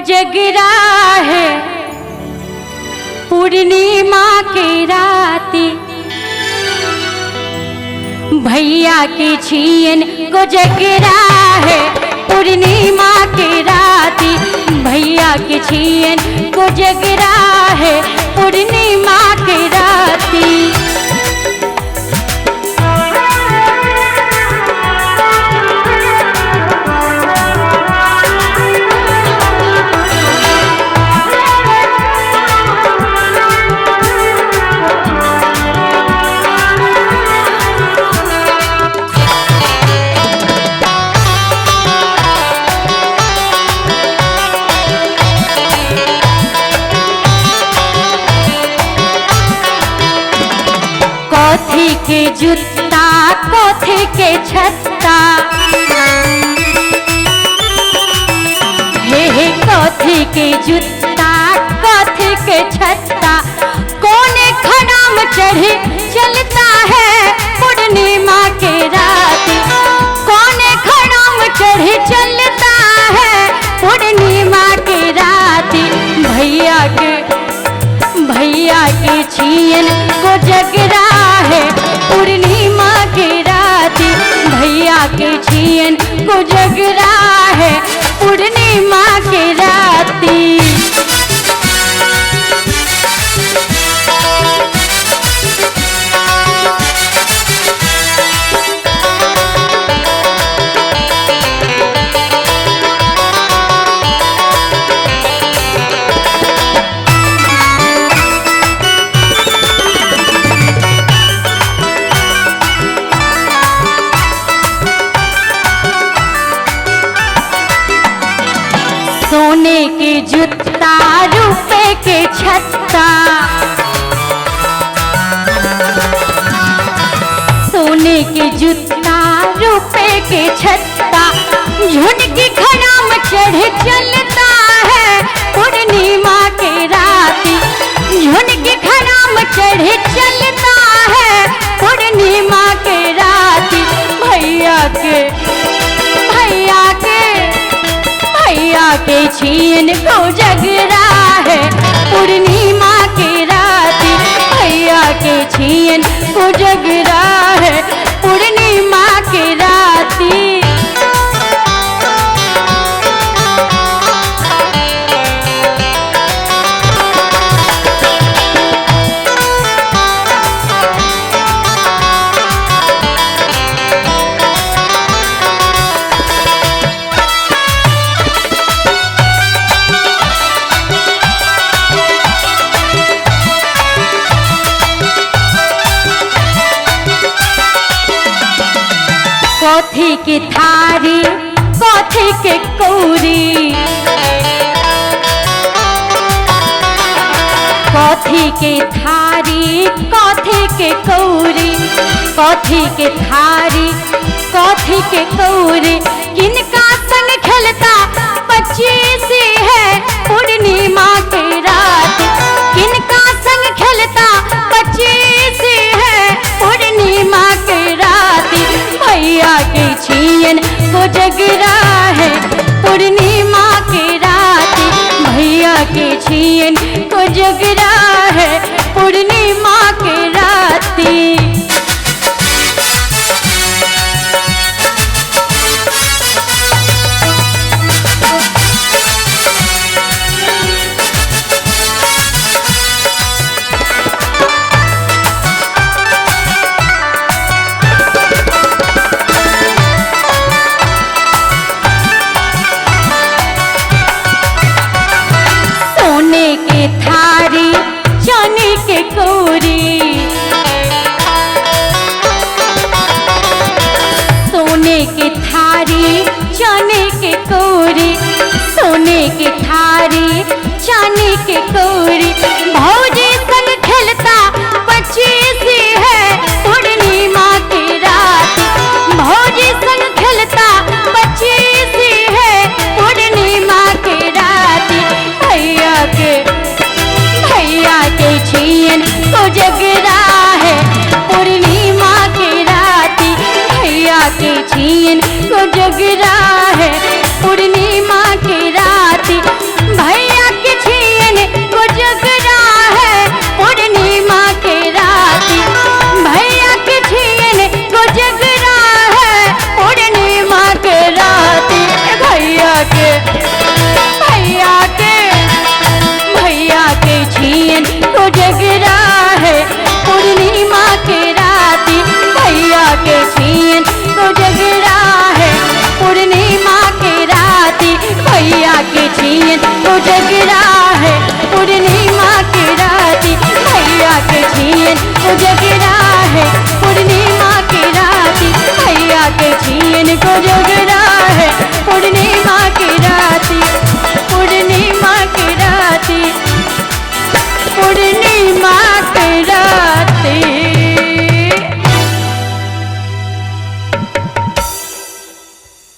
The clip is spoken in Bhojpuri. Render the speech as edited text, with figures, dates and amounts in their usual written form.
कोजगरा है पूर्णिमा के राती, भैया के छियन कोजगरा है पूर्णिमा के राती, भैया के छियन कोजगरा है पूर्णिमा के राती। कथी के जूता कथी के छत्ता, हे कथी के जूता कथी के छत्ता, कोने खड़ाम चढ़े चलता है पूर्णिमा के राती, कोने खड़ाम चढ़े चलता है पूर्णिमा के राती। भैया के छियन कोजगरा है पूर्णिमा के राती, भैया के छियन कोजगरा है पूर्णिमा के राती। सोने के जूता रुपए के छत्ता, सोने के जूता रुपए के छत्ता, झुनकी खड़ाम चढ़े चलता है पूर्णिमा के राती, झुनकी खड़ाम चढ़े चलता है पूर्णिमा के राती। भैया के छियन कोजगरा है पूर्णिमा के राती, भैया के छियन कोजगरा है पूर्णिमा के राती। कथी के थारी कथी के कौरी, कथी के थारी कथी के कौरी, कथी के थारी कथी के कौरी, किनका संग खेलता पच्चीस है पूर्णिमा के रात, किनका संग खेलता पच्चीस है पूर्णिमा के राती। भैया के छियन कोजगरा है पूर्णिमा के राती, भैया के छियन कोजगरा है पूर्णिमा के राती। कोजगरा है पूर्णिमा की राती, भैया के छियन कोजगरा है पूर्णिमा की राती, भैया के छियन कोजगरा